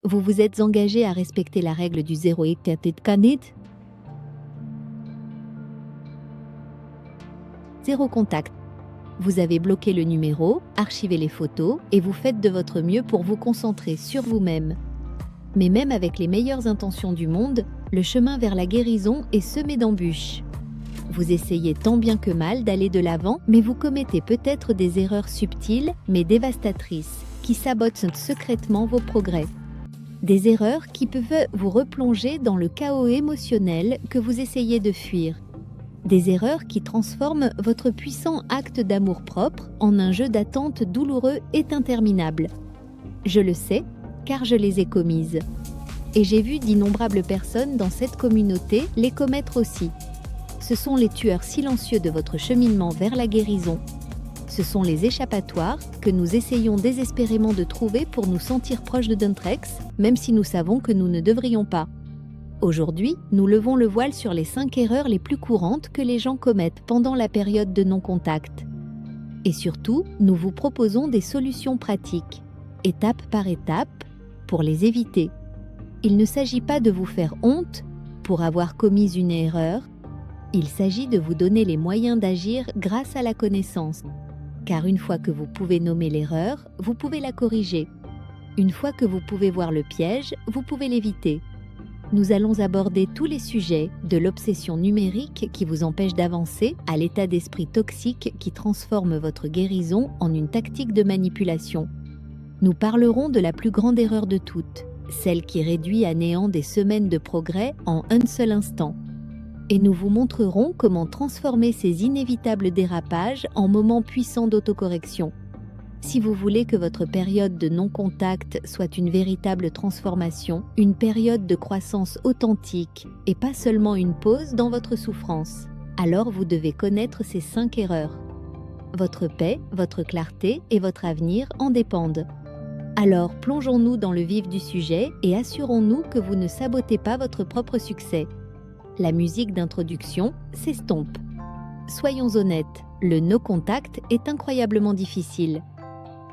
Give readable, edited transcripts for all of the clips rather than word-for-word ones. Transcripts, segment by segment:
Vous vous êtes engagé à respecter la règle du zéro zéro contact. Vous avez bloqué le numéro, archivé les photos et vous faites de votre mieux pour vous concentrer sur vous-même. Mais même avec les meilleures intentions du monde, le chemin vers la guérison est semé d'embûches. Vous essayez tant bien que mal d'aller de l'avant, mais vous commettez peut-être des erreurs subtiles mais dévastatrices qui sabotent secrètement vos progrès. Des erreurs qui peuvent vous replonger dans le chaos émotionnel que vous essayez de fuir. Des erreurs qui transforment votre puissant acte d'amour-propre en un jeu d'attente douloureux et interminable. Je le sais, car je les ai commises. Et j'ai vu d'innombrables personnes dans cette communauté les commettre aussi. Ce sont les tueurs silencieux de votre cheminement vers la guérison. Ce sont les échappatoires que nous essayons désespérément de trouver pour nous sentir proches de Dentrex, même si nous savons que nous ne devrions pas. Aujourd'hui, nous levons le voile sur les 5 erreurs les plus courantes que les gens commettent pendant la période de non-contact. Et surtout, nous vous proposons des solutions pratiques, étape par étape, pour les éviter. Il ne s'agit pas de vous faire honte pour avoir commis une erreur, il s'agit de vous donner les moyens d'agir grâce à la connaissance. Car une fois que vous pouvez nommer l'erreur, vous pouvez la corriger. Une fois que vous pouvez voir le piège, vous pouvez l'éviter. Nous allons aborder tous les sujets, de l'obsession numérique qui vous empêche d'avancer à l'état d'esprit toxique qui transforme votre guérison en une tactique de manipulation. Nous parlerons de la plus grande erreur de toutes, celle qui réduit à néant des semaines de progrès en un seul instant. Et nous vous montrerons comment transformer ces inévitables dérapages en moments puissants d'autocorrection. Si vous voulez que votre période de non-contact soit une véritable transformation, une période de croissance authentique et pas seulement une pause dans votre souffrance, alors vous devez connaître ces 5 erreurs. Votre paix, votre clarté et votre avenir en dépendent. Alors plongeons-nous dans le vif du sujet et assurons-nous que vous ne sabotez pas votre propre succès. La musique d'introduction s'estompe. Soyons honnêtes, le no-contact est incroyablement difficile.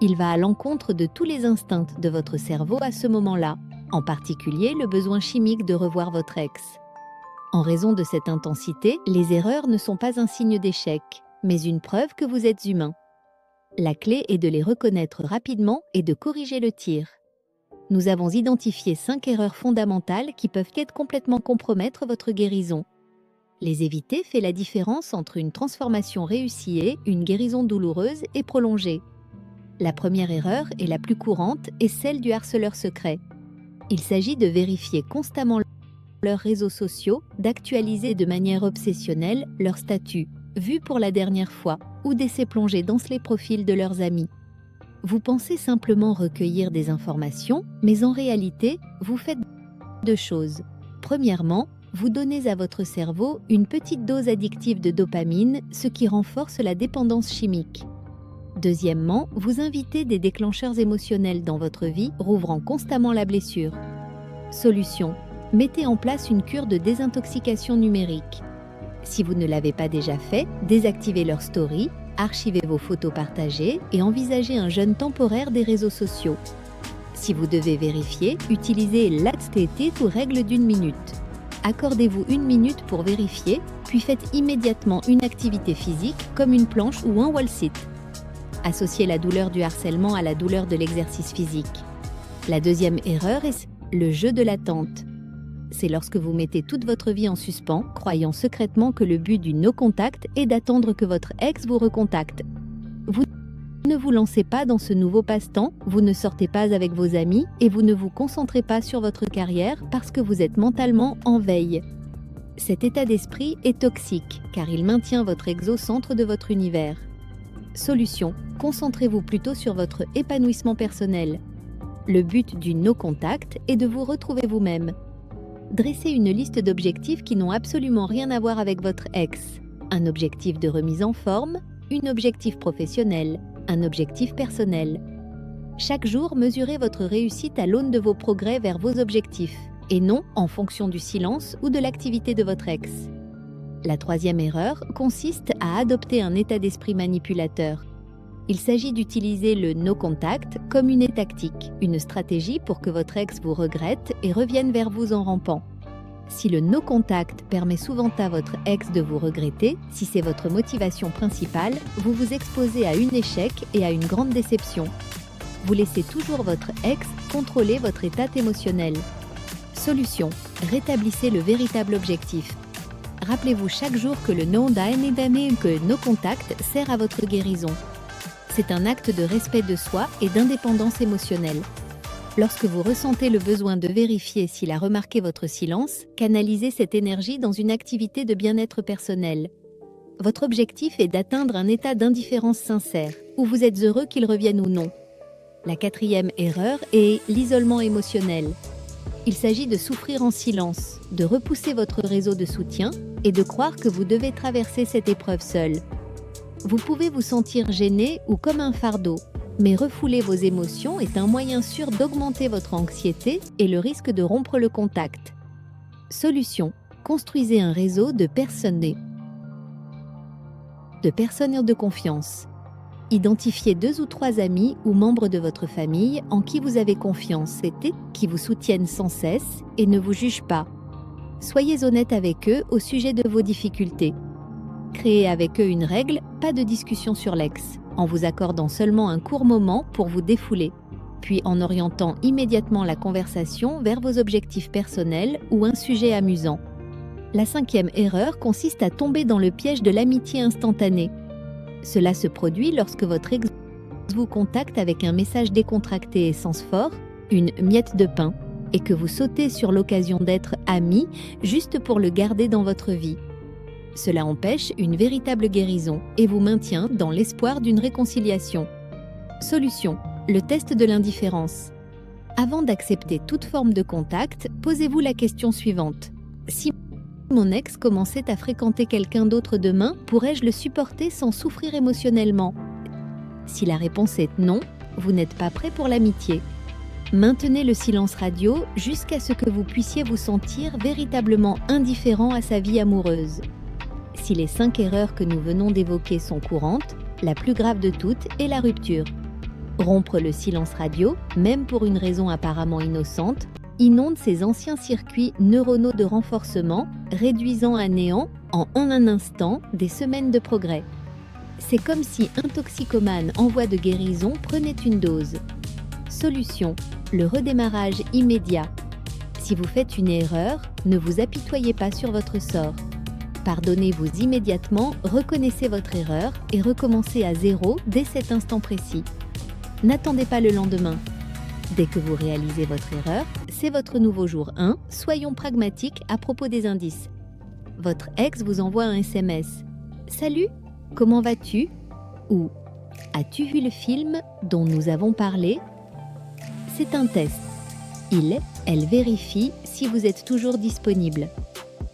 Il va à l'encontre de tous les instincts de votre cerveau à ce moment-là, en particulier le besoin chimique de revoir votre ex. En raison de cette intensité, les erreurs ne sont pas un signe d'échec, mais une preuve que vous êtes humain. La clé est de les reconnaître rapidement et de corriger le tir. Nous avons identifié 5 erreurs fondamentales qui peuvent complètement compromettre votre guérison. Les éviter fait la différence entre une transformation réussie et une guérison douloureuse et prolongée. La première erreur, et la plus courante, est celle du harceleur secret. Il s'agit de vérifier constamment leurs réseaux sociaux, d'actualiser de manière obsessionnelle leur statut, vu pour la dernière fois, ou d'essayer plonger dans les profils de leurs amis. Vous pensez simplement recueillir des informations, mais en réalité, vous faites 2 choses. Premièrement, vous donnez à votre cerveau une petite dose addictive de dopamine, ce qui renforce la dépendance chimique. Deuxièmement, vous invitez des déclencheurs émotionnels dans votre vie, rouvrant constamment la blessure. Solution: mettez en place une cure de désintoxication numérique. Si vous ne l'avez pas déjà fait, désactivez leur story, archivez vos photos partagées et envisagez un jeûne temporaire des réseaux sociaux. Si vous devez vérifier, utilisez l'ATT ou règle d'1 minute. Accordez-vous 1 minute pour vérifier, puis faites immédiatement une activité physique comme une planche ou un wall sit. Associez la douleur du harcèlement à la douleur de l'exercice physique. La deuxième erreur est le jeu de l'attente. C'est lorsque vous mettez toute votre vie en suspens, croyant secrètement que le but du no-contact est d'attendre que votre ex vous recontacte. Vous ne vous lancez pas dans ce nouveau passe-temps, vous ne sortez pas avec vos amis et vous ne vous concentrez pas sur votre carrière parce que vous êtes mentalement en veille. Cet état d'esprit est toxique car il maintient votre ex au centre de votre univers. Solution: concentrez-vous plutôt sur votre épanouissement personnel. Le but du no-contact est de vous retrouver vous-même. Dressez une liste d'objectifs qui n'ont absolument rien à voir avec votre ex. Un objectif de remise en forme, un objectif professionnel, un objectif personnel. Chaque jour, mesurez votre réussite à l'aune de vos progrès vers vos objectifs, et non en fonction du silence ou de l'activité de votre ex. La troisième erreur consiste à adopter un état d'esprit manipulateur. Il s'agit d'utiliser le no contact comme une tactique, une stratégie pour que votre ex vous regrette et revienne vers vous en rampant. Si le no contact permet souvent à votre ex de vous regretter, si c'est votre motivation principale, vous vous exposez à un échec et à une grande déception. Vous laissez toujours votre ex contrôler votre état émotionnel. Solution: rétablissez le véritable objectif. Rappelez-vous chaque jour que le no contact sert à votre guérison. C'est un acte de respect de soi et d'indépendance émotionnelle. Lorsque vous ressentez le besoin de vérifier s'il a remarqué votre silence, canalisez cette énergie dans une activité de bien-être personnel. Votre objectif est d'atteindre un état d'indifférence sincère, où vous êtes heureux qu'il revienne ou non. La 4e erreur est l'isolement émotionnel. Il s'agit de souffrir en silence, de repousser votre réseau de soutien et de croire que vous devez traverser cette épreuve seul. Vous pouvez vous sentir gêné ou comme un fardeau, mais refouler vos émotions est un moyen sûr d'augmenter votre anxiété et le risque de rompre le contact. Solution: construisez un réseau de personnes de confiance. Identifiez 2 ou 3 amis ou membres de votre famille en qui vous avez confiance et qui vous soutiennent sans cesse et ne vous jugent pas. Soyez honnête avec eux au sujet de vos difficultés. Créez avec eux une règle, pas de discussion sur l'ex, en vous accordant seulement un court moment pour vous défouler, puis en orientant immédiatement la conversation vers vos objectifs personnels ou un sujet amusant. La 5e erreur consiste à tomber dans le piège de l'amitié instantanée. Cela se produit lorsque votre ex vous contacte avec un message décontracté et sens fort, une miette de pain, et que vous sautez sur l'occasion d'être amis juste pour le garder dans votre vie. Cela empêche une véritable guérison et vous maintient dans l'espoir d'une réconciliation. Solution: le test de l'indifférence. Avant d'accepter toute forme de contact, posez-vous la question suivante. Si mon ex commençait à fréquenter quelqu'un d'autre demain, pourrais-je le supporter sans souffrir émotionnellement? Si la réponse est non, vous n'êtes pas prêt pour l'amitié. Maintenez le silence radio jusqu'à ce que vous puissiez vous sentir véritablement indifférent à sa vie amoureuse. Si les 5 erreurs que nous venons d'évoquer sont courantes, la plus grave de toutes est la rupture. Rompre le silence radio, même pour une raison apparemment innocente, inonde ses anciens circuits neuronaux de renforcement, réduisant à néant, en un instant, des semaines de progrès. C'est comme si un toxicomane en voie de guérison prenait une dose. Solution: le redémarrage immédiat. Si vous faites une erreur, ne vous apitoyez pas sur votre sort. Pardonnez-vous immédiatement, reconnaissez votre erreur et recommencez à zéro dès cet instant précis. N'attendez pas le lendemain. Dès que vous réalisez votre erreur, c'est votre nouveau jour 1, soyons pragmatiques à propos des indices. Votre ex vous envoie un SMS. « Salut, comment vas-tu » ou « As-tu vu le film dont nous avons parlé ?» C'est un test. Elle vérifie si vous êtes toujours disponible.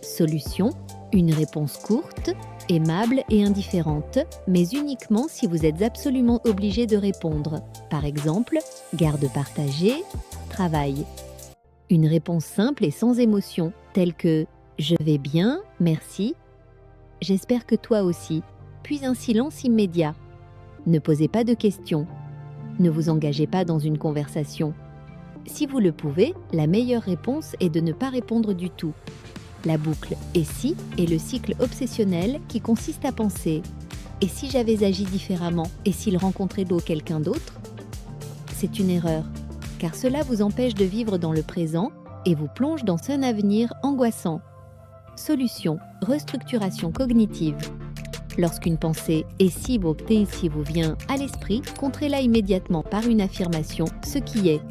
Solution: une réponse courte, aimable et indifférente, mais uniquement si vous êtes absolument obligé de répondre. Par exemple, garde partagée, travail. Une réponse simple et sans émotion, telle que « Je vais bien, merci »,« J'espère que toi aussi », puis un silence immédiat. Ne posez pas de questions. Ne vous engagez pas dans une conversation. Si vous le pouvez, la meilleure réponse est de ne pas répondre du tout. La boucle « et si » est le cycle obsessionnel qui consiste à penser « et si j'avais agi différemment, et s'il rencontrait quelqu'un d'autre ?» C'est une erreur, car cela vous empêche de vivre dans le présent et vous plonge dans un avenir angoissant. Solution: restructuration cognitive. Lorsqu'une pensée « et si » vous vient à l'esprit, contrez-la immédiatement par une affirmation « ce qui est ».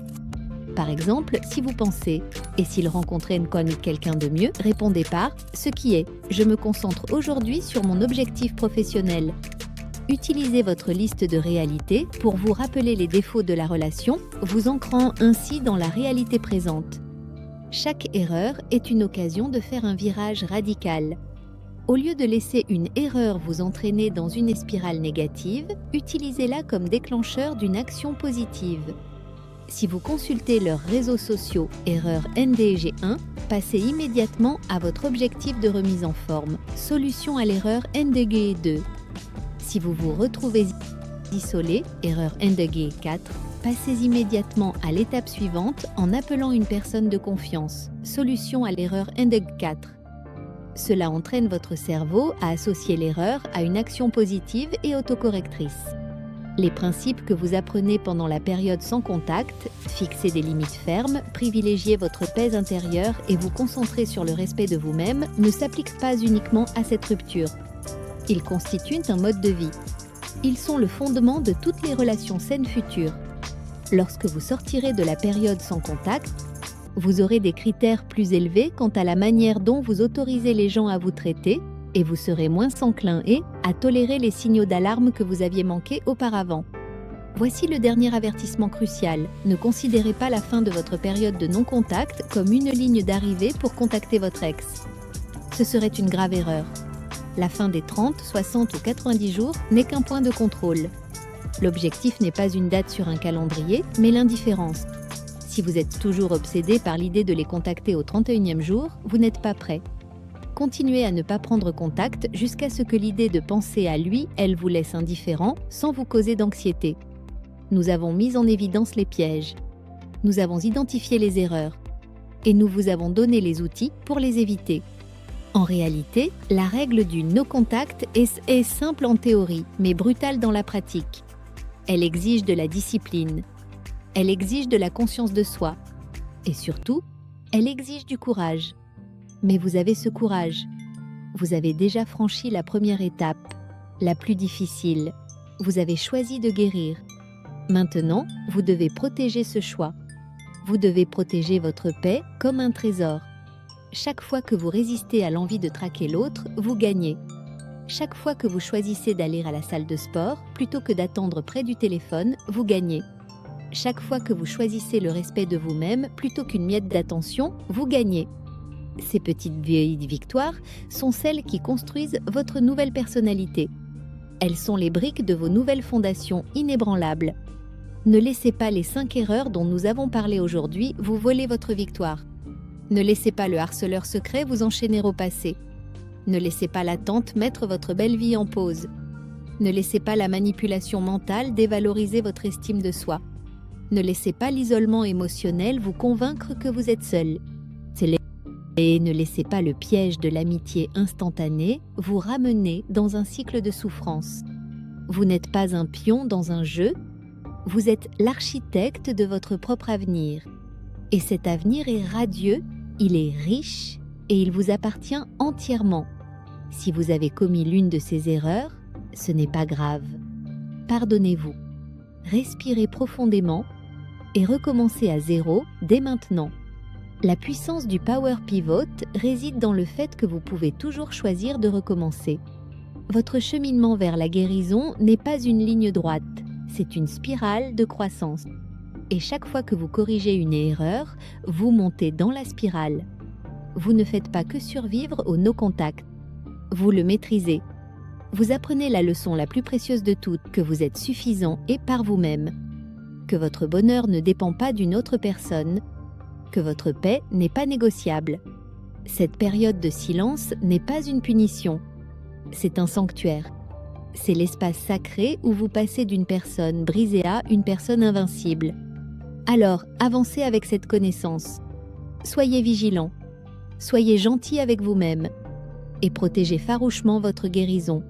Par exemple, si vous pensez « et s'il rencontrait quelqu'un de mieux », répondez par « ce qui est, je me concentre aujourd'hui sur mon objectif professionnel ». Utilisez votre liste de réalités pour vous rappeler les défauts de la relation, vous ancrant ainsi dans la réalité présente. Chaque erreur est une occasion de faire un virage radical. Au lieu de laisser une erreur vous entraîner dans une spirale négative, utilisez-la comme déclencheur d'une action positive. Si vous consultez leurs réseaux sociaux Erreur NDG1, passez immédiatement à votre objectif de remise en forme, Solution à l'erreur NDG2. Si vous vous retrouvez isolé, erreur NDG 4, passez immédiatement à l'étape suivante en appelant une personne de confiance. Solution à l'erreur NDG 4. Cela entraîne votre cerveau à associer l'erreur à une action positive et autocorrectrice. Les principes que vous apprenez pendant la période sans contact, fixer des limites fermes, privilégier votre paix intérieure et vous concentrer sur le respect de vous-même, ne s'appliquent pas uniquement à cette rupture. Ils constituent un mode de vie. Ils sont le fondement de toutes les relations saines futures. Lorsque vous sortirez de la période sans contact, vous aurez des critères plus élevés quant à la manière dont vous autorisez les gens à vous traiter et vous serez moins enclin à tolérer les signaux d'alarme que vous aviez manqués auparavant. Voici le dernier avertissement crucial. Ne considérez pas la fin de votre période de non-contact comme une ligne d'arrivée pour contacter votre ex. Ce serait une grave erreur. La fin des 30, 60 ou 90 jours n'est qu'un point de contrôle. L'objectif n'est pas une date sur un calendrier, mais l'indifférence. Si vous êtes toujours obsédé par l'idée de les contacter au 31e jour, vous n'êtes pas prêt. Continuez à ne pas prendre contact jusqu'à ce que l'idée de penser à lui, elle vous laisse indifférent sans vous causer d'anxiété. Nous avons mis en évidence les pièges. Nous avons identifié les erreurs. Et nous vous avons donné les outils pour les éviter. En réalité, la règle du no contact est simple en théorie, mais brutale dans la pratique. Elle exige de la discipline. Elle exige de la conscience de soi. Et surtout, elle exige du courage. Mais vous avez ce courage. Vous avez déjà franchi la première étape, la plus difficile. Vous avez choisi de guérir. Maintenant, vous devez protéger ce choix. Vous devez protéger votre paix comme un trésor. Chaque fois que vous résistez à l'envie de traquer l'autre, vous gagnez. Chaque fois que vous choisissez d'aller à la salle de sport plutôt que d'attendre près du téléphone, vous gagnez. Chaque fois que vous choisissez le respect de vous-même plutôt qu'une miette d'attention, vous gagnez. Ces petites vieilles victoires sont celles qui construisent votre nouvelle personnalité. Elles sont les briques de vos nouvelles fondations inébranlables. Ne laissez pas les 5 erreurs dont nous avons parlé aujourd'hui vous voler votre victoire. Ne laissez pas le harceleur secret vous enchaîner au passé. Ne laissez pas l'attente mettre votre belle vie en pause. Ne laissez pas la manipulation mentale dévaloriser votre estime de soi. Ne laissez pas l'isolement émotionnel vous convaincre que vous êtes seul. Et ne laissez pas le piège de l'amitié instantanée vous ramener dans un cycle de souffrance. Vous n'êtes pas un pion dans un jeu, vous êtes l'architecte de votre propre avenir. Et cet avenir est radieux, il est riche et il vous appartient entièrement. Si vous avez commis l'une de ces erreurs, ce n'est pas grave. Pardonnez-vous. Respirez profondément et recommencez à zéro dès maintenant. La puissance du Power Pivot réside dans le fait que vous pouvez toujours choisir de recommencer. Votre cheminement vers la guérison n'est pas une ligne droite, c'est une spirale de croissance. Et chaque fois que vous corrigez une erreur, vous montez dans la spirale. Vous ne faites pas que survivre au no-contact. Vous le maîtrisez. Vous apprenez la leçon la plus précieuse de toutes, que vous êtes suffisant et par vous-même. Que votre bonheur ne dépend pas d'une autre personne, que votre paix n'est pas négociable. Cette période de silence n'est pas une punition, c'est un sanctuaire. C'est l'espace sacré où vous passez d'une personne brisée à une personne invincible. Alors, avancez avec cette connaissance. Soyez vigilant, soyez gentil avec vous-même et protégez farouchement votre guérison.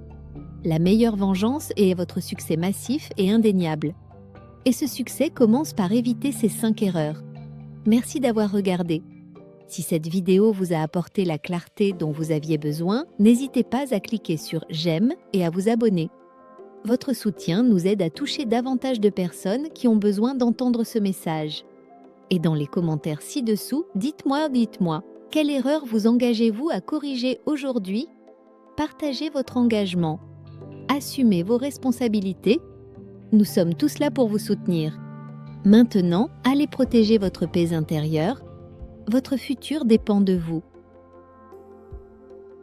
La meilleure vengeance est votre succès massif et indéniable. Et ce succès commence par éviter ces 5 erreurs. Merci d'avoir regardé. Si cette vidéo vous a apporté la clarté dont vous aviez besoin, n'hésitez pas à cliquer sur « J'aime » et à vous abonner. Votre soutien nous aide à toucher davantage de personnes qui ont besoin d'entendre ce message. Et dans les commentaires ci-dessous, dites-moi, quelle erreur vous engagez-vous à corriger aujourd'hui? Partagez votre engagement. Assumez vos responsabilités. Nous sommes tous là pour vous soutenir. Maintenant, allez protéger votre paix intérieure. Votre futur dépend de vous.